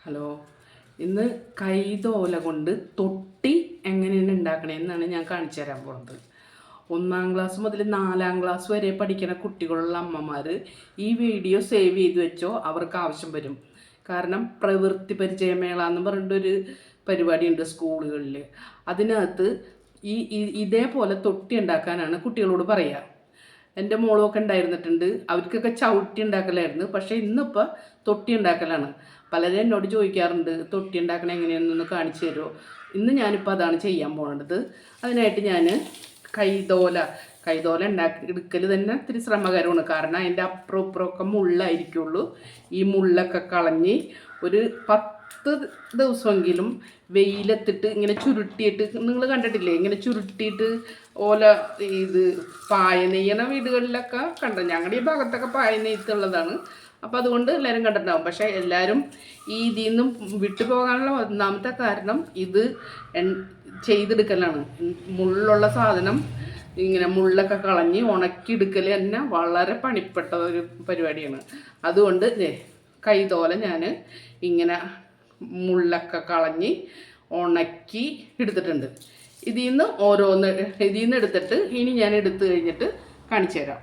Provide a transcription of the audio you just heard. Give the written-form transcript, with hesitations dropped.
Hello, ഇന്ന് കൈതോല കൊണ്ട് തൊട്ടി എങ്ങനെയാണ് ഉണ്ടാക്കണതെന്നാണ് ഞാൻ കാണിച്ചു തരാൻ പോകുന്നത്. 1-ാം ക്ലാസ് മുതൽ 4-ാം ക്ലാസ് വരെ പഠിക്കുന്ന കുട്ടികളുള്ള അമ്മമാർ ഈ വീഡിയോ സേവ് ചെയ്ത് വെച്ചോ, അവർക്ക് ആവശ്യം വരും. കാരണം പ്രവൃത്തി പരിചയമേള എന്ന് പറഞ്ഞിട്ടൊരു പരിപാടിയുണ്ട് സ്കൂളുകളിൽ. അതിനകത്ത് ഇതേപോലെ തൊട്ടി ഉണ്ടാക്കാനാണ് കുട്ടികളോട് പറയുക. എൻ്റെ മോളൊക്കെ ഉണ്ടായിരുന്നിട്ടുണ്ട്, അവർക്കൊക്കെ ചവിട്ടി ഉണ്ടാക്കലായിരുന്നു. പക്ഷേ ഇന്നിപ്പോൾ തൊട്ടി ഉണ്ടാക്കലാണ്. പലരും എന്നോട് ചോദിക്കാറുണ്ട് തൊട്ടി ഉണ്ടാക്കണ എങ്ങനെയാണെന്നൊന്ന് കാണിച്ചു തരുമോ. ഇന്ന് ഞാനിപ്പോൾ അതാണ് ചെയ്യാൻ പോകുന്നത്. അതിനായിട്ട് ഞാൻ കൈതോല എടുക്കൽ തന്നെ ഇത്തിരി ശ്രമകരമാണ്. കാരണം അതിൻ്റെ അപ്പുറം ഇപ്പുറമൊക്കെ മുള്ളായിരിക്കുള്ളൂ. ഈ മുള്ളൊക്കെ കളഞ്ഞ് ഒരു 10 ദിവസമെങ്കിലും വെയിലത്തിട്ട് ഇങ്ങനെ ചുരുട്ടിയിട്ട്, നിങ്ങൾ കണ്ടിട്ടില്ലേ ഇങ്ങനെ ചുരുട്ടിയിട്ട് ഓല പായ നെയ്യണ വീടുകളിലൊക്കെ ഞങ്ങളുടെ ഈ ഭാഗത്തൊക്കെ പായ നെയ്ത്തുള്ളതാണ്. അപ്പോൾ അതുകൊണ്ട് എല്ലാവരും കണ്ടിട്ടുണ്ടാവും. പക്ഷേ എല്ലാവരും ഇതിൽ നിന്നും വിട്ടുപോകാനുള്ള ഒന്നാമത്തെ കാരണം ഇത് ചെയ്തെടുക്കലാണ്. മുള്ളുള്ള സാധനം ഇങ്ങനെ മുള്ളൊക്കെ കളഞ്ഞ് ഉണക്കിയെടുക്കൽ തന്നെ വളരെ പണിപ്പെട്ട ഒരു പരിപാടിയാണ്. അതുകൊണ്ട് കൈതോല ഞാൻ ഇങ്ങനെ മുള്ളൊക്കെ കളഞ്ഞ് ഉണക്കി എടുത്തിട്ടുണ്ട്. ഇതിൽ നിന്ന് എടുത്തിട്ട് ഇനി ഞാൻ എടുത്തു കഴിഞ്ഞിട്ട് കാണിച്ചു തരാം.